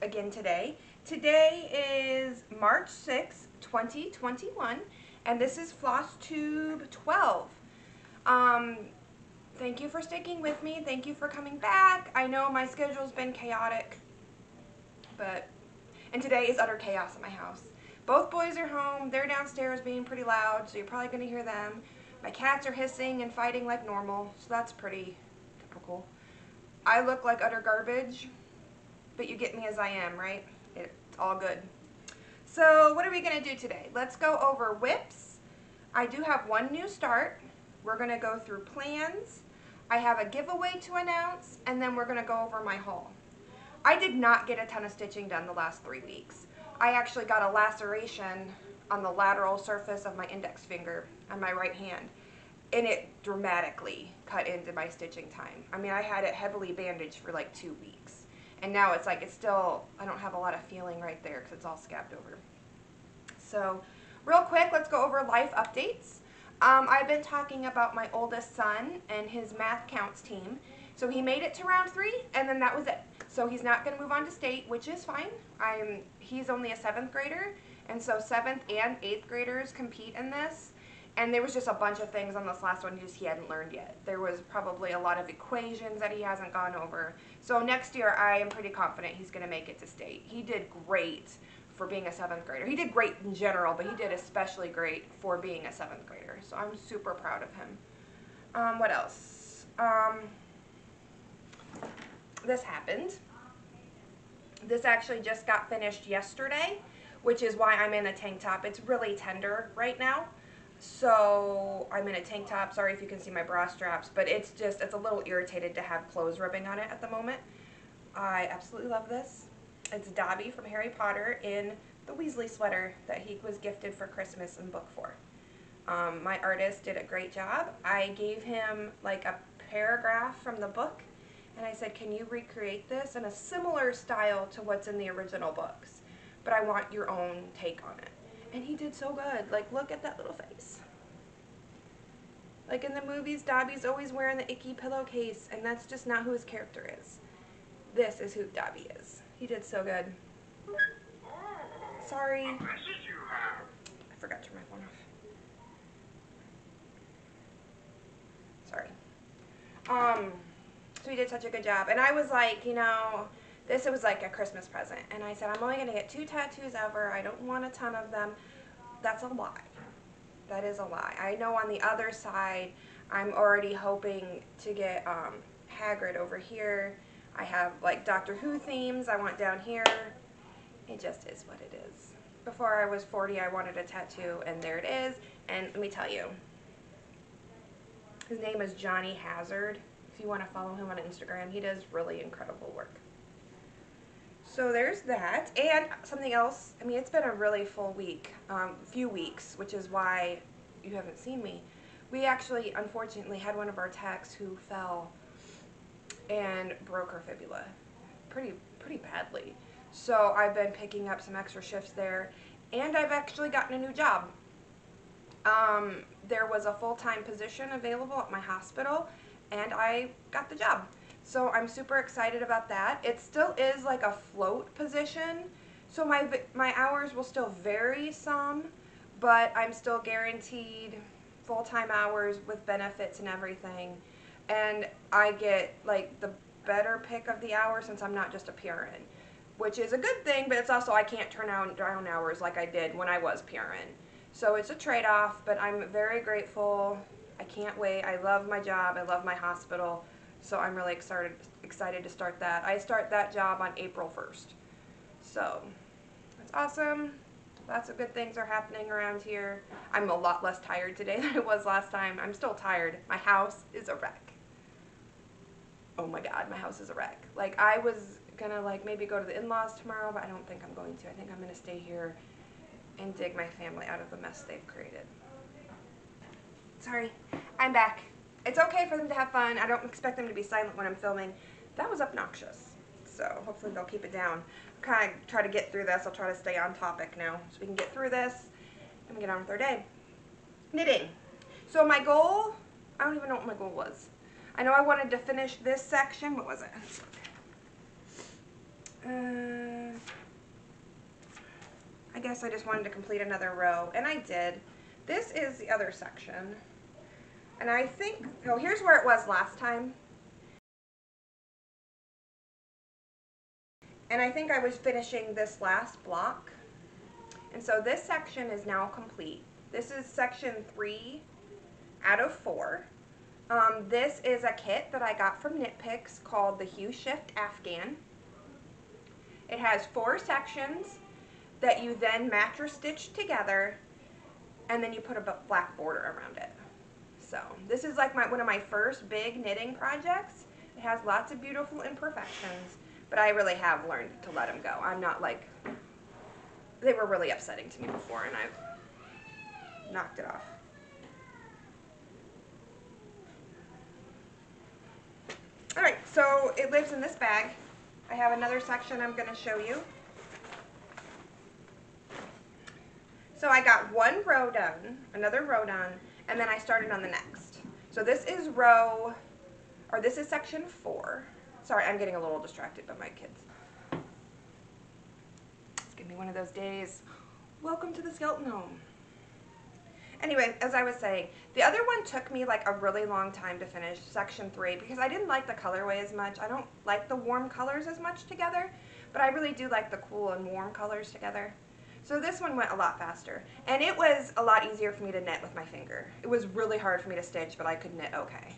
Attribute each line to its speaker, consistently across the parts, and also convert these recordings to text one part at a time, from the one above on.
Speaker 1: again today. Today is March 6th, 2021, and this is Flosstube 12. Thank you for sticking with me. Thank you for coming back. I know my schedule's been chaotic, and today is utter chaos at my house. Both boys are home. They're downstairs being pretty loud, so you're probably going to hear them. My cats are hissing and fighting like normal, so that's pretty typical. I look like utter garbage, but you get me as I am, right? It's all good. So what are we going to do today? Let's go over whips. I do have one new start. We're going to go through plans. I have a giveaway to announce, and then we're going to go over my haul. I did not get a ton of stitching done the last 3 weeks. I actually got a laceration on the lateral surface of my index finger on my right hand, and it dramatically cut into my stitching time. I mean, I had it heavily bandaged for like 2 weeks, and now it's like it's still, I don't have a lot of feeling right there because it's all scabbed over. So real quick, let's go over life updates. I've been talking about my oldest son and his math counts team. So he made it to round 3, and then that was it. So he's not going to move on to state, which is fine. He's only a 7th grader, and so 7th and 8th graders compete in this. And there was just a bunch of things on this last one he hadn't learned yet. There was probably a lot of equations that he hasn't gone over. So next year, I am pretty confident he's going to make it to state. He did great for being a 7th grader. He did great in general, but he did especially great for being a 7th grader. So I'm super proud of him. What else? This happened. This actually just got finished yesterday, which is why I'm in a tank top. It's really tender right now. So I'm in a tank top. Sorry if you can see my bra straps, but it's a little irritated to have clothes rubbing on it at the moment. I absolutely love this. It's Dobby from Harry Potter in the Weasley sweater that he was gifted for Christmas in book 4. My artist did a great job. I gave him like a paragraph from the book, and I said, can you recreate this in a similar style to what's in the original books? But I want your own take on it. And he did so good. Like, look at that little face. Like in the movies, Dobby's always wearing the icky pillowcase, and that's just not who his character is. This is who Dobby is. He did so good. Sorry. I forgot to turn my phone off. Sorry. So he did such a good job. And I was like, you know, this was like a Christmas present. And I said, I'm only going to get 2 tattoos ever. I don't want a ton of them. That's a lie. That is a lie. I know on the other side, I'm already hoping to get Hagrid over here. I have like Doctor Who themes I want down here. It just is what it is. Before I was 40, I wanted a tattoo, and there it is. And let me tell you, his name is Johnny Hazard. If you want to follow him on Instagram, he does really incredible work. So there's that. And something else, I mean, it's been a really full week, few weeks, which is why you haven't seen me. We actually, unfortunately, had one of our techs who fell and broke her fibula pretty badly. So I've been picking up some extra shifts there, and I've actually gotten a new job. There was a full-time position available at my hospital, and I got the job. So I'm super excited about that. It still is like a float position, so my hours will still vary some, but I'm still guaranteed full-time hours with benefits and everything. And I get like the better pick of the hour since I'm not just a PRN, which is a good thing, but it's also I can't turn down hours like I did when I was PRN. So it's a trade-off, but I'm very grateful. I can't wait. I love my job. I love my hospital. So I'm really excited to start that. I start that job on April 1st. So that's awesome. Lots of good things are happening around here. I'm a lot less tired today than I was last time. I'm still tired. My house is a wreck. Oh my God, my house is a wreck. Like, I was gonna like maybe go to the in-laws tomorrow, but I don't think I'm going to. I think I'm gonna stay here and dig my family out of the mess they've created. Sorry, I'm back. It's okay for them to have fun. I don't expect them to be silent when I'm filming. That was obnoxious. So hopefully they'll keep it down. Kind of try to get through this. I'll try to stay on topic now so we can get through this and we get on with our day. Knitting. So my goal, I don't even know what my goal was. I know I wanted to finish this section. What was it? I guess I just wanted to complete another row, and I did. This is the other section. And I think, oh, here's where it was last time. And I think I was finishing this last block. And so this section is now complete. This is section 3 out of 4. This is a kit that I got from Knit Picks called the Hue Shift Afghan. It has 4 sections that you then match or stitch together, and then you put a black border around it. So this is like one of my first big knitting projects. It has lots of beautiful imperfections, but I really have learned to let them go. I'm not like, they were really upsetting to me before, and I've knocked it off. Alright, so it lives in this bag. I have another section I'm going to show you. So I got one row done, another row done, and then I started on the next. So this is this is section 4. Sorry, I'm getting a little distracted by my kids. It's gonna be one of those days. Welcome to the skeleton home. Anyway, as I was saying, the other one took me like a really long time to finish, section 3, because I didn't like the colorway as much. I don't like the warm colors as much together, but I really do like the cool and warm colors together. So this one went a lot faster, and it was a lot easier for me to knit with my finger. It was really hard for me to stitch, but I could knit okay.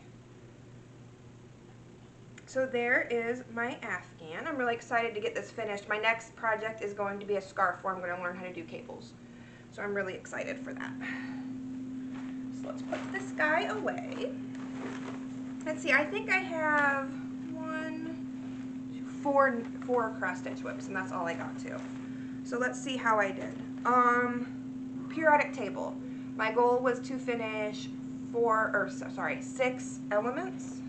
Speaker 1: So there is my Afghan. I'm really excited to get this finished. My next project is going to be a scarf where I'm going to learn how to do cables. So I'm really excited for that. So let's put this guy away. Let's see, I think I have 4 cross stitch whips, and that's all I got to. So let's see how I did. Periodic table. My goal was to finish 6 elements.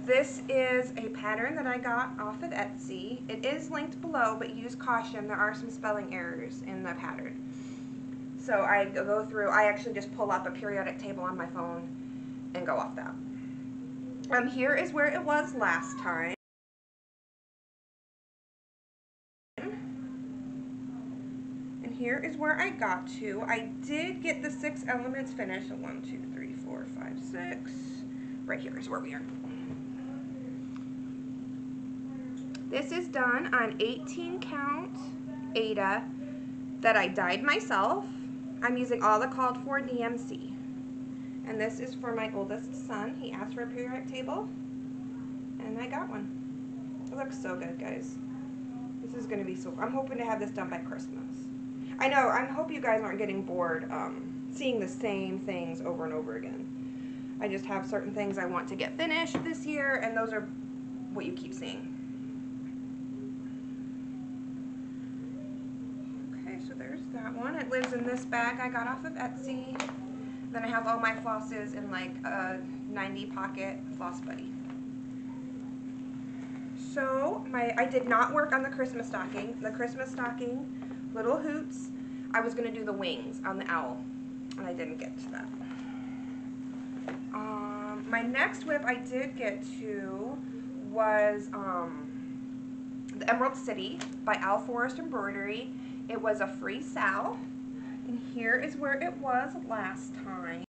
Speaker 1: This is a pattern that I got off of Etsy. It is linked below, but use caution. There are some spelling errors in the pattern. So I go through, I actually just pull up a periodic table on my phone and go off that. Here is where it was last time. Here is where I got to. I did get the 6 elements finished. So 1, 2, 3, 4, 5, 6. Right here is where we are. This is done on 18 count Aida that I dyed myself. I'm using all the called for DMC. And this is for my oldest son. He asked for a periodic table, and I got one. It looks so good, guys. This is going to be so, I'm hoping to have this done by Christmas. I know, I hope you guys aren't getting bored seeing the same things over and over again. I just have certain things I want to get finished this year, and those are what you keep seeing. Okay, so there's that one. It lives in this bag I got off of Etsy. Then I have all my flosses in like a 90 pocket Floss Buddy. So I did not work on the Christmas stocking. The Christmas stocking, little hoots, I was going to do the wings on the owl, and I didn't get to that. My next whip I did get to was the Emerald City by Owl Forest Embroidery. It was a free sal, and here is where it was last time.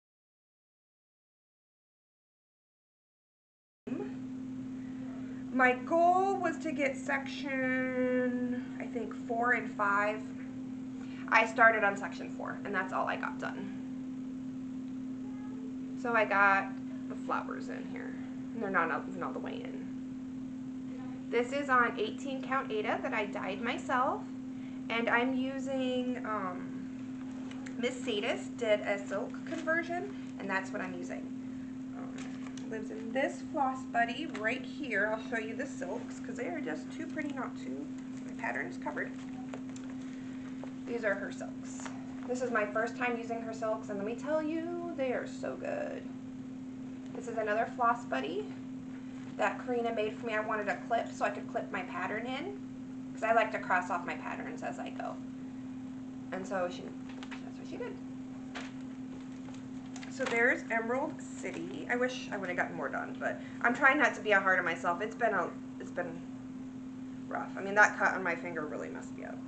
Speaker 1: My goal was to get section, I think, 4 and 5. I started on section 4, and that's all I got done. So I got the flowers in here, and they're not even all the way in. This is on 18 count Aida that I dyed myself, and I'm using, Miss Sadis did a silk conversion, and that's what I'm using. Lives in this Floss Buddy right here. I'll show you the silks because they are just too pretty not to. My pattern is covered. These are her silks. This is my first time using her silks, and let me tell you, they are so good. This is another Floss Buddy that Karina made for me. I wanted a clip so I could clip my pattern in because I like to cross off my patterns as I go. And so that's what she did. So there's Emerald City. I wish I would have gotten more done, but I'm trying not to be hard on myself. It's been rough. I mean, that cut on my finger really messed me up.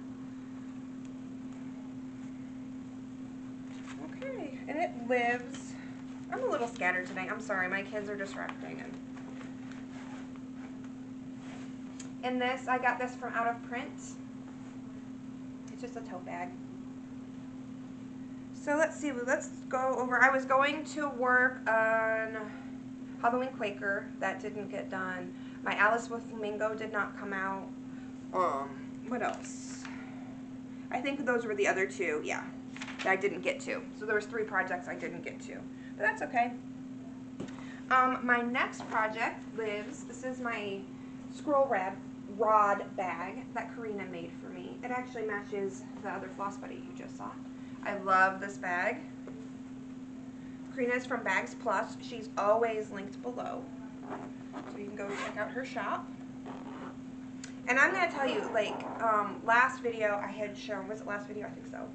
Speaker 1: Okay, and it lives. I'm a little scattered today. I'm sorry, my kids are distracting. And this, I got this from Out of Print. It's just a tote bag. So let's see, let's go over. I was going to work on Halloween Quaker. That didn't get done. My Alice with Flamingo did not come out. What else? I think those were the other two, yeah, that I didn't get to. So there was 3 projects I didn't get to, but that's okay. My next project lives. This is my scroll rod bag that Karina made for me. It actually matches the other Floss Buddy you just saw. I love this bag. Karina is from Bags Plus. She's always linked below, so you can go check out her shop. And I'm going to tell you, like, last video I had shown, was it last video? I think so.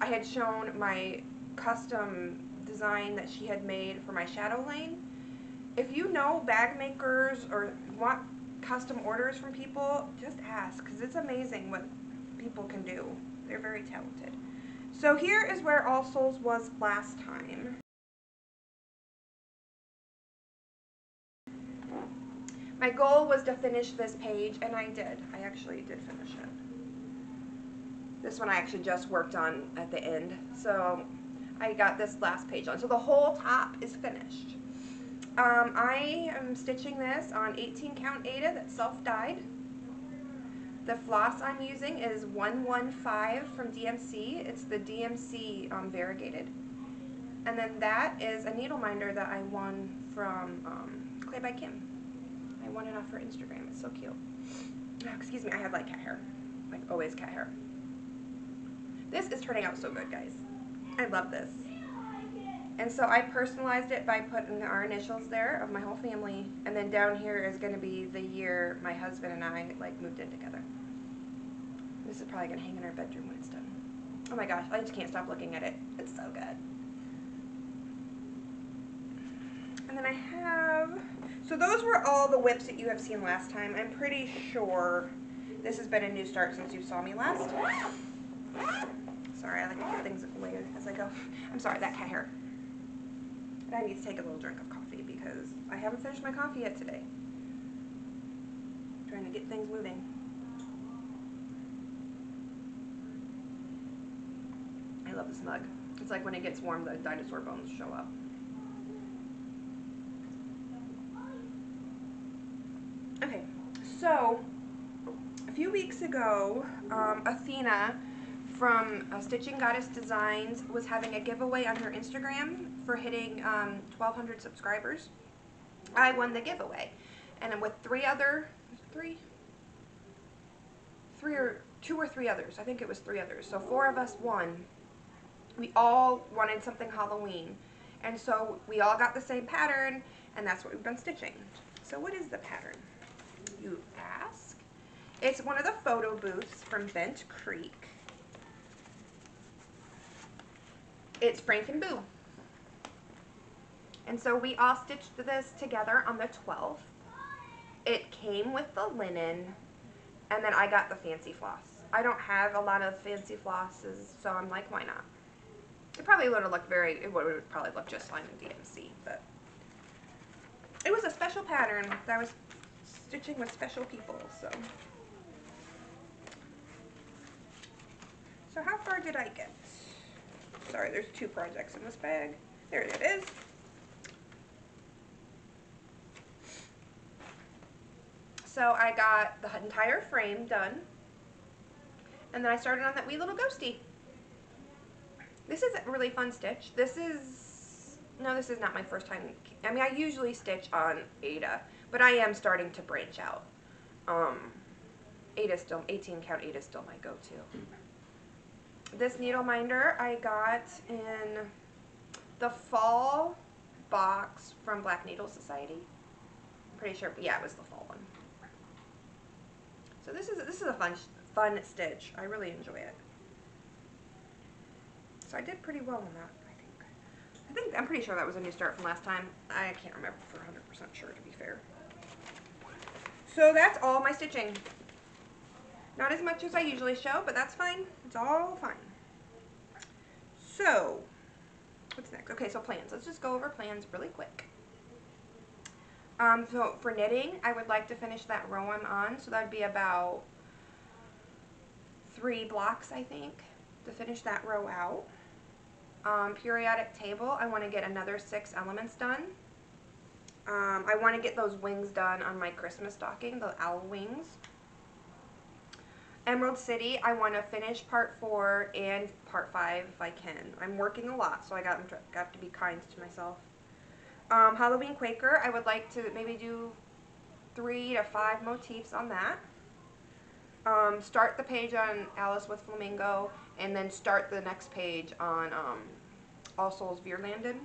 Speaker 1: I had shown my custom design that she had made for my shadow lane. If you know bag makers or want custom orders from people, just ask, because it's amazing what people can do. They're very talented. So here is where All Souls was last time. My goal was to finish this page, and I did. I actually did finish it. This one I actually just worked on at the end, so I got this last page on. So the whole top is finished. I am stitching this on 18 count Aida that's self-dyed. The floss I'm using is 115 from DMC. It's the DMC variegated. And then that is a needle minder that I won from Clay by Kim. I won it off her Instagram. It's so cute. Oh, excuse me, I have like cat hair. Like always cat hair. This is turning out so good, guys. I love this. And so I personalized it by putting our initials there of my whole family. And then down here is going to be the year my husband and I like moved in together. This is probably going to hang in our bedroom when it's done. Oh my gosh, I just can't stop looking at it. It's so good. And then I have, so those were all the whips that you have seen last time. I'm pretty sure this has been a new start since you saw me last. Sorry, I like to get things away as I go. I'm sorry, that cat hair. And I need to take a little drink of coffee because I haven't finished my coffee yet today. I'm trying to get things moving. I love this mug. It's like when it gets warm, the dinosaur bones show up. Okay, so a few weeks ago, Athena from Stitching Goddess Designs was having a giveaway on her Instagram for hitting 1,200 subscribers. I won the giveaway, and with two or three others. I think it was 3 others. So 4 of us won. We all wanted something Halloween, and so we all got the same pattern, and that's what we've been stitching. So what is the pattern, you ask? It's one of the photo booths from Bent Creek. It's Frank and Boo. And so we all stitched this together on the 12th. It came with the linen, and then I got the fancy floss. I don't have a lot of fancy flosses, so I'm like, why not? It probably would have looked it would probably look just fine in DMC, but it was a special pattern that I was stitching with special people, so. So how far did I get? Sorry, there's 2 projects in this bag. There it is. So I got the entire frame done, and then I started on that wee little ghosty. This is a really fun stitch. This is not my first time. I mean, I usually stitch on Aida, but I am starting to branch out. Aida's still, 18 count Aida's still my go-to. This needle minder I got in the fall box from Black Needle Society. I'm pretty sure, yeah, it was the fall one. So this is a fun stitch. I really enjoy it. So I did pretty well on that, I think. I'm pretty sure that was a new start from last time. I can't remember for 100% sure, to be fair. So that's all my stitching. Not as much as I usually show, but that's fine. It's all fine. So, what's next? Okay, so plans. Let's just go over plans really quick. So for knitting, I would like to finish that row I'm on. So that would be about 3 blocks, I think, to finish that row out. Periodic table, I want to get another 6 elements done. I want to get those wings done on my Christmas stocking, the owl wings. Emerald City, I want to finish part 4 and part 5 if I can. I'm working a lot, so I got to be kind to myself. Halloween Quaker, I would like to maybe do 3 to 5 motifs on that. Start the page on Alice with Flamingo, and then start the next page on All Souls Veirlanden.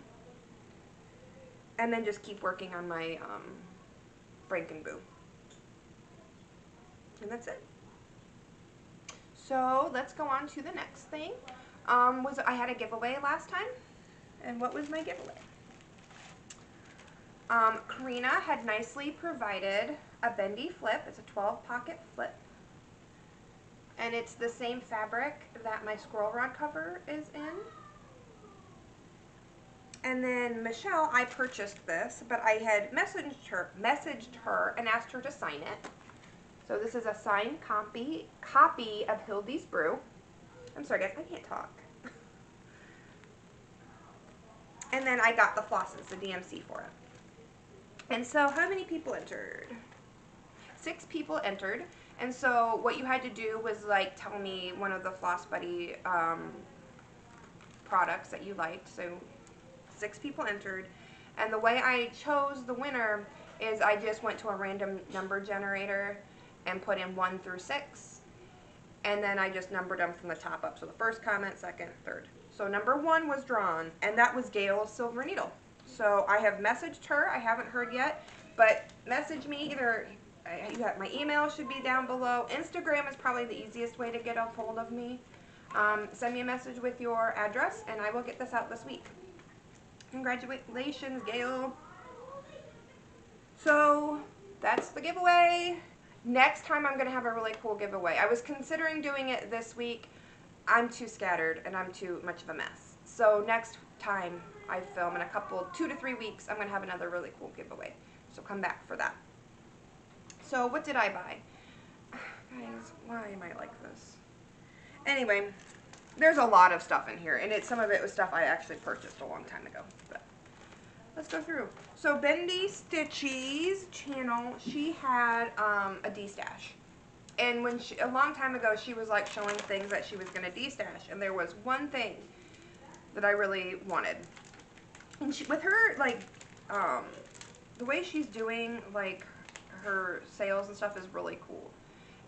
Speaker 1: And then just keep working on my Frankenboo. And that's it. So let's go on to the next thing. I had a giveaway last time. And what was my giveaway? Karina had nicely provided a Bendy flip. It's a 12 pocket flip. And it's the same fabric that my scroll rod cover is in. And then Michelle, I purchased this, but I had messaged her and asked her to sign it. So this is a signed copy of Hildy's Brew. I'm sorry guys, I can't talk. And then I got the flosses, the DMC for it. And so how many people entered? 6 people entered. And so what you had to do was like tell me one of the Floss Buddy products that you liked. So 6 people entered. And the way I chose the winner is I just went to a random number generator and put in 1 through 6. And then I just numbered them from the top up. So the first comment, second, third. So number 1 was drawn, and that was Gail Silver Needle. So I have messaged her. I haven't heard yet, but message me either. My email should be down below. Instagram is probably the easiest way to get a hold of me. Send me a message with your address, and I will get this out this week. Congratulations, Gail. So that's the giveaway. Next time I'm going to have a really cool giveaway. I was considering doing it this week. I'm too scattered and I'm too much of a mess. So next time I film in 2 to 3 weeks, I'm going to have another really cool giveaway. So come back for that. So what did I buy? Guys, why am I like this? Anyway, there's a lot of stuff in here, and some of it was stuff I actually purchased a long time ago. But let's go through. So Bendy Stitchy's channel, she had a de-stash. And when a long time ago, she was like showing things that she was going to de-stash, and there was one thing that I really wanted. And with her, like, the way she's doing, like, her sales and stuff is really cool.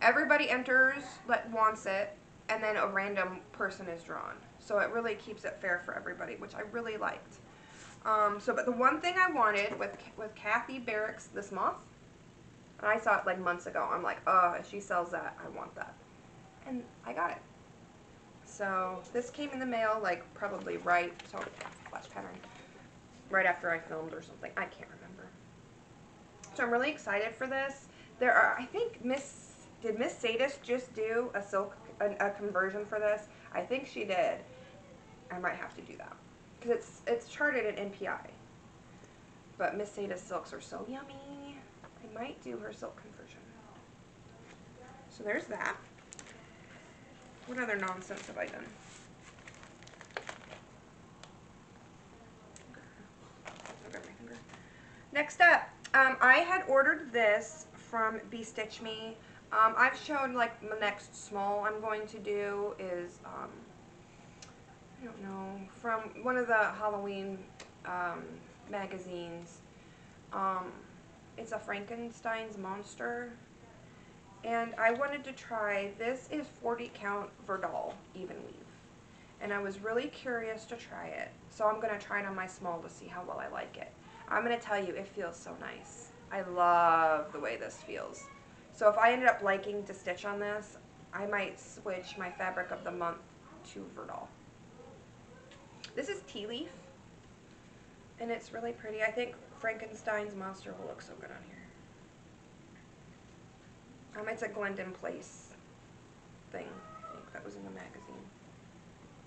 Speaker 1: Everybody enters that wants it, and then a random person is drawn. So it really keeps it fair for everybody, which I really liked. But the one thing I wanted with Kathy Barrick's this moth, and I saw it like months ago. I'm like, oh, if she sells that, I want that. And I got it. So this came in the mail like probably flash pattern, right after I filmed or something. I can't remember. So I'm really excited for this. I think did Miss Sadis just do a conversion for this? I think she did. I might have to do that. Because it's charted at NPI. But Miss Sadis silks are so yummy. I might do her silk conversion. So there's that. What other nonsense have I done? Next up, I had ordered this from Be Stitch Me. I've shown like the next small I'm going to do is, I don't know, from one of the Halloween magazines. It's a Frankenstein's monster. And I wanted to try, this is 40 count Verdal even weave. And I was really curious to try it. So I'm going to try it on my small to see how well I like it. I'm going to tell you, it feels so nice. I love the way this feels. So if I ended up liking to stitch on this, I might switch my fabric of the month to Verdal. This is Tea Leaf. And it's really pretty. I think Frankenstein's monster will look so good on here. It's a Glendon Place thing, I think, that was in the magazine.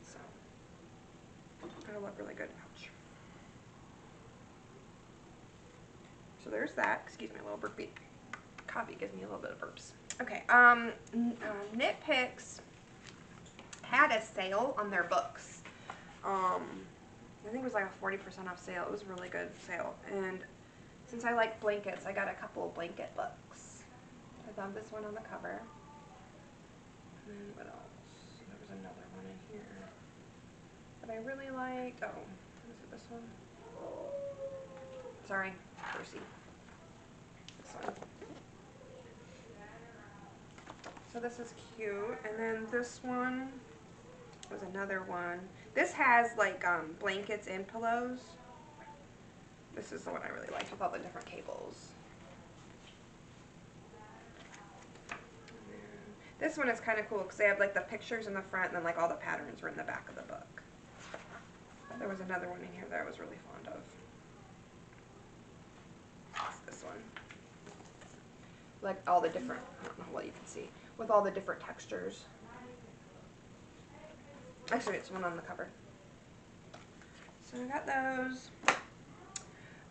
Speaker 1: So, it'll look really good. Ouch. So there's that. Excuse me, a little burpy. Coffee gives me a little bit of burps. Okay, Knit Picks had a sale on their books. I think it was like a 40% off sale. It was a really good sale. And since I like blankets, I got a couple of blanket books. I love this one on the cover. And then what else? There was another one in here that I really liked. Oh, is it this one? Sorry, Percy. This one. So this is cute. And then this one was another one. This has like blankets and pillows. This is the one I really liked with all the different cables. This one is kind of cool because they have like the pictures in the front and then like all the patterns are in the back of the book. There was another one in here that I was really fond of. It's this one. Like all the different, I don't know what you can see, with all the different textures. Actually, it's one on the cover. So I got those.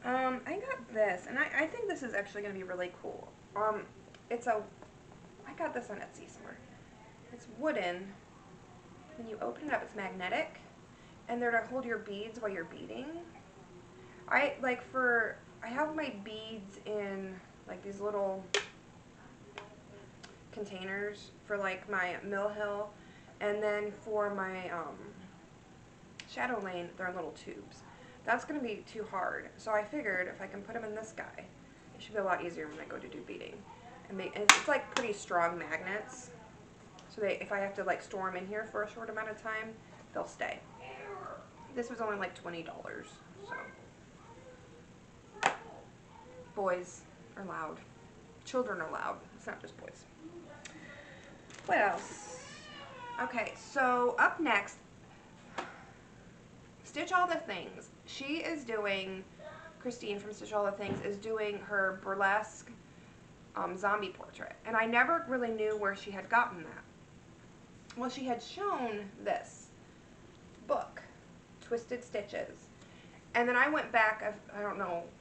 Speaker 1: I got this, and I think this is actually going to be really cool. I got this on Etsy somewhere. It's wooden. When you open it up, it's magnetic, and they're to hold your beads while you're beading. I have my beads in like these little containers for like my Mill Hill, and then for my Shadow Lane, they're in little tubes. That's going to be too hard, so I figured if I can put them in this guy, it should be a lot easier when I go to do beading. And it's like pretty strong magnets, so if I have to like store them in here for a short amount of time, they'll stay. This was only like $20, so. Boys are loud. Children are loud. It's not just boys. What else? Okay, so up next, Stitch All the Things. She is doing, Christine from Stitch All the Things is doing her burlesque zombie portrait. And I never really knew where she had gotten that. Well, she had shown this book, Twisted Stitches. And then I went back,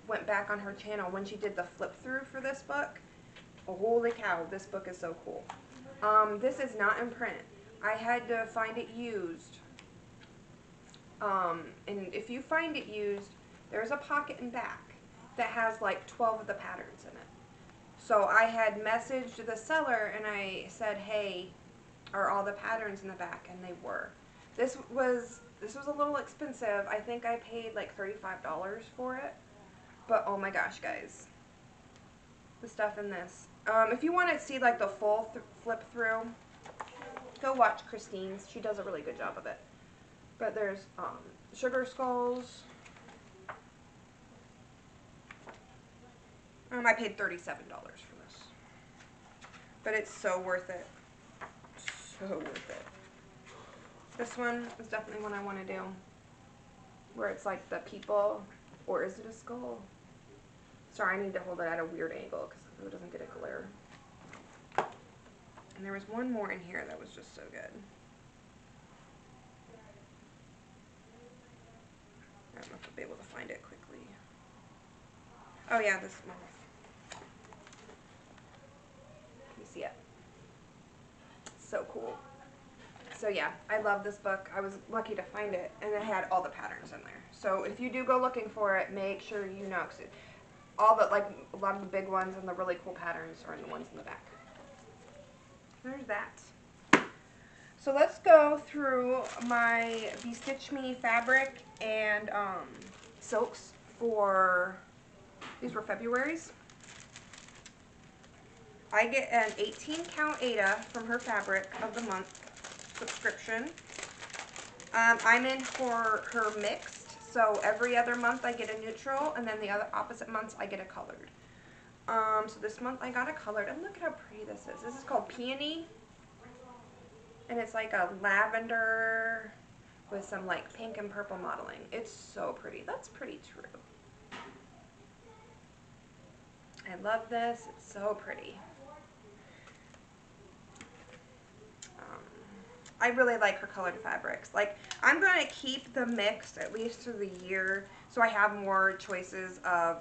Speaker 1: went back on her channel when she did the flip through for this book. Oh, holy cow, this book is so cool. This is not in print. I had to find it used. And if you find it used, there's a pocket in back that has like 12 of the patterns in it. So I had messaged the seller and I said, hey, are all the patterns in the back? And they were. This was a little expensive. I think I paid like $35 for it. But oh my gosh, guys. The stuff in this. If you want to see like the full flip through, go watch Christine's. She does a really good job of it. But there's sugar skulls. I paid $37 for this. But it's so worth it. So worth it. This one is definitely one I want to do. Where it's like the people, or is it a skull? Sorry, I need to hold it at a weird angle because it doesn't get a glare. And there was one more in here that was just so good. I don't know if I'll be able to find it quickly. Oh yeah, this one. Can you see it? So cool. So yeah, I love this book. I was lucky to find it, and it had all the patterns in there. So if you do go looking for it, make sure you know, because all the, like, a lot of the big ones and the really cool patterns are in the ones in the back. There's that. So let's go through my Stitch Me fabric and silks for, these were February's. I get an 18 count Ada from her fabric of the month subscription. I'm in for her mixed, so every other month I get a neutral, and then the other opposite months I get a colored. So this month I got a colored, and look at how pretty this is. This is called Peony, and it's like a lavender with some like pink and purple modeling. It's so pretty. That's pretty true. I love this. It's so pretty. I really like her colored fabrics. Like, I'm going to keep the mixed at least through the year so I have more choices of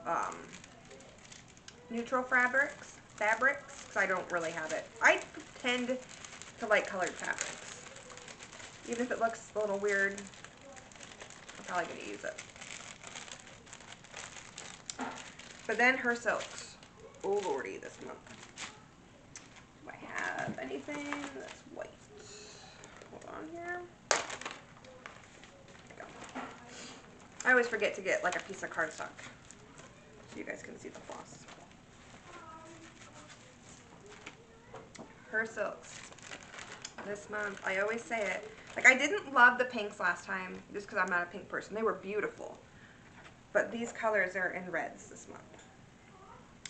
Speaker 1: neutral fabrics, because I don't really have it. I tend to like colored fabrics. Even if it looks a little weird, I'm probably going to use it. But then her silks. Oh lordy, this month. Do I have anything that's white? Hold on here. There we go. I always forget to get like a piece of cardstock so you guys can see the floss. Her silks. This month, I always say it. Like, I didn't love the pinks last time just because I'm not a pink person. They were beautiful. But these colors are in reds this month.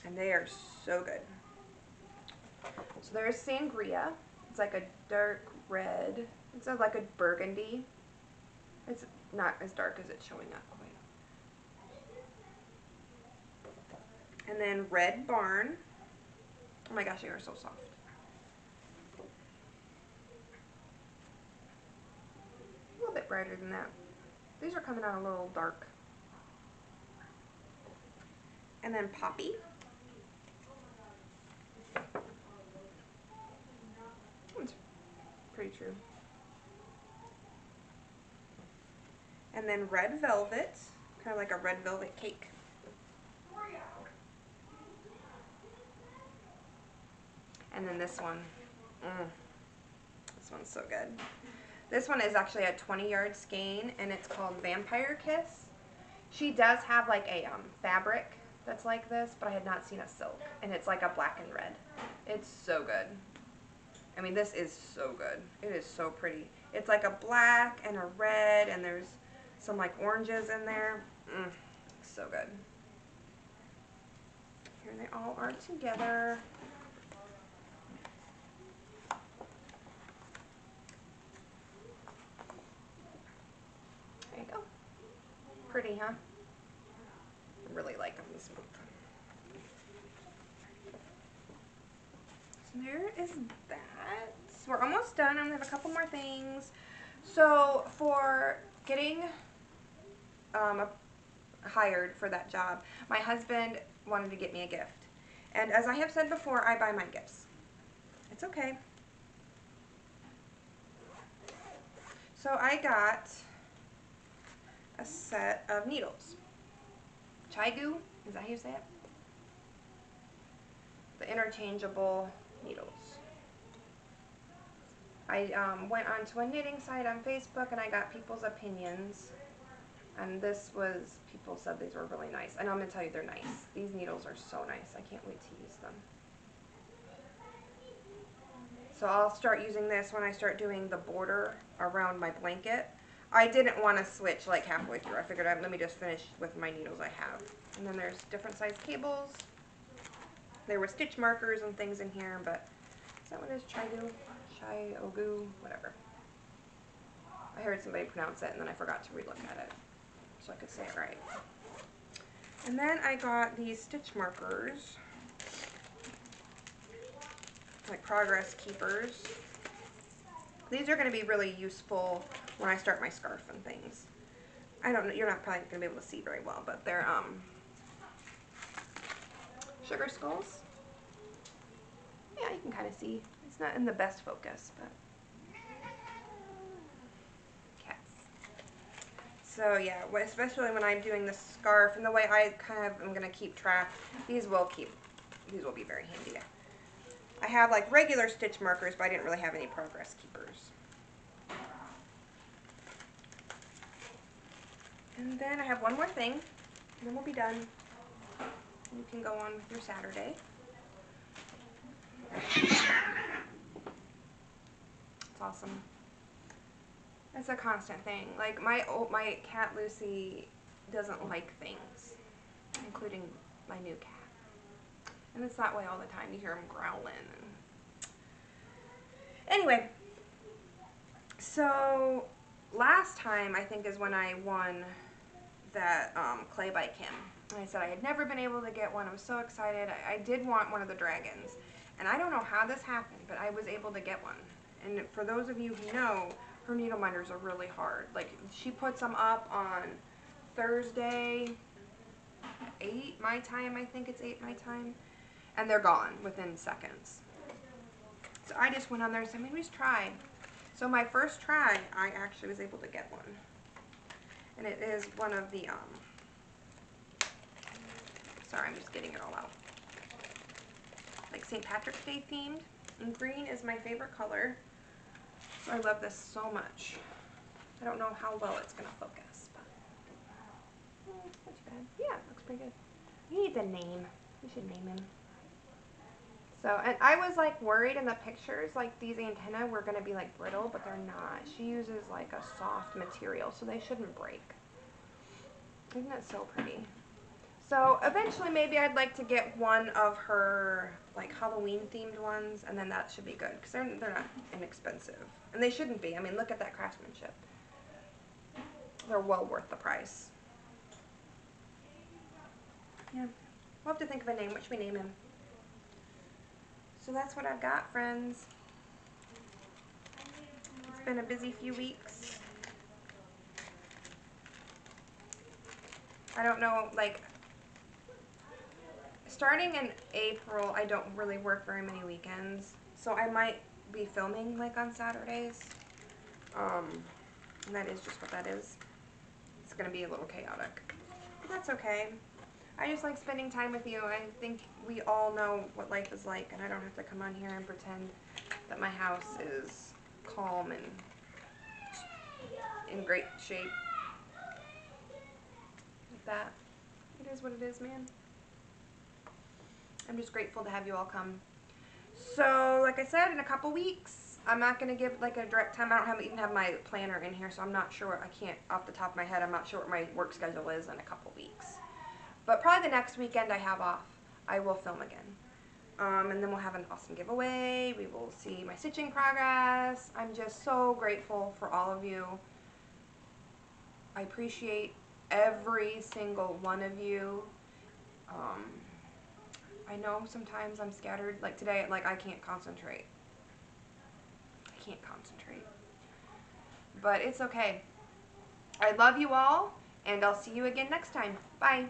Speaker 1: And they are so good. So there's Sangria. It's like a dark red. It's like a burgundy. It's not as dark as it's showing up quite. And then Red Barn. Oh my gosh, they are so soft. A little bit brighter than that. These are coming out a little dark. And then Poppy. It's pretty true. And then Red Velvet, kind of like a red velvet cake. And then this one, this one's so good. This one is actually a 20-yard skein, and it's called Vampire Kiss. She does have like a fabric that's like this, but I had not seen a silk, and it's like a black and red. It's so good. I mean, this is so good. It is so pretty. It's like a black and a red, and there's some like oranges in there. So good. Here they all are together. There you go. Pretty, huh? I really like them this month. So there is that. We're almost done. I'm going to have a couple more things. So for getting hired for that job, my husband wanted to get me a gift. And as I have said before, I buy my gifts. It's okay. So I got a set of needles. Chaigu, is that how you say it? The interchangeable needles. I went onto a knitting site on Facebook and I got people's opinions. And this was, people said these were really nice. And I'm going to tell you, they're nice. These needles are so nice. I can't wait to use them. So I'll start using this when I start doing the border around my blanket. I didn't want to switch like halfway through. I figured let me just finish with my needles I have. And then there's different size cables. There were stitch markers and things in here, but is that what it is? Chiogu, whatever. I heard somebody pronounce it and then I forgot to relook at it so I could say it right. And then I got these stitch markers, like progress keepers. These are going to be really useful when I start my scarf and things. I don't know, you're not probably going to be able to see very well, but they're sugar skulls. Yeah, you can kind of see. It's not in the best focus, but cats. So yeah, especially when I'm doing the scarf and the way I kind of am going to keep track, these will be very handy. I have like regular stitch markers, but I didn't really have any progress keepers. And then I have one more thing, and then we'll be done. You can go on with your Saturday. It's awesome. It's a constant thing. Like my cat Lucy doesn't like things, including my new cat. And it's that way all the time. You hear him growling. Anyway, so last time I think is when I won that clay by Kim. And I said I had never been able to get one. I was so excited. I did want one of the dragons. And I don't know how this happened, but I was able to get one. And for those of you who know, her needle minders are really hard. Like, she puts them up on Thursday, 8 my time, I think it's 8 my time, and they're gone within seconds. So I just went on there and said, maybe just try. So my first try, I actually was able to get one. And it is one of the, sorry, I'm just getting it all out. Like St. Patrick's Day themed. And green is my favorite color. So I love this so much. I don't know how well it's going to focus, but not too bad. Yeah, it looks pretty good. He needs a name. We should name him. So, and I was like worried in the pictures, like these antennae were going to be like brittle, but they're not. She uses like a soft material, so they shouldn't break. Isn't that so pretty? So eventually maybe I'd like to get one of her like Halloween themed ones, and then that should be good because they're not inexpensive. And they shouldn't be. I mean, look at that craftsmanship. They're well worth the price. Yeah. We'll have to think of a name. What should we name him? So that's what I've got, friends. It's been a busy few weeks. I don't know, like, starting in April, I don't really work very many weekends. So I might be filming, like, on Saturdays. And that is just what that is. It's going to be a little chaotic. But that's okay. I just like spending time with you. I think we all know what life is like, and I don't have to come on here and pretend that my house is calm and in great shape. Like that. It is what it is, man. I'm just grateful to have you all come. So, like I said, in a couple weeks, I'm not going to give like a direct time. I don't even have my planner in here, so I'm not sure. I can't, off the top of my head, I'm not sure what my work schedule is in a couple weeks. But probably the next weekend I have off, I will film again. And then we'll have an awesome giveaway. We will see my stitching progress. I'm just so grateful for all of you. I appreciate every single one of you. I know sometimes I'm scattered. Like today, like I can't concentrate. I can't concentrate. But it's okay. I love you all, and I'll see you again next time. Bye.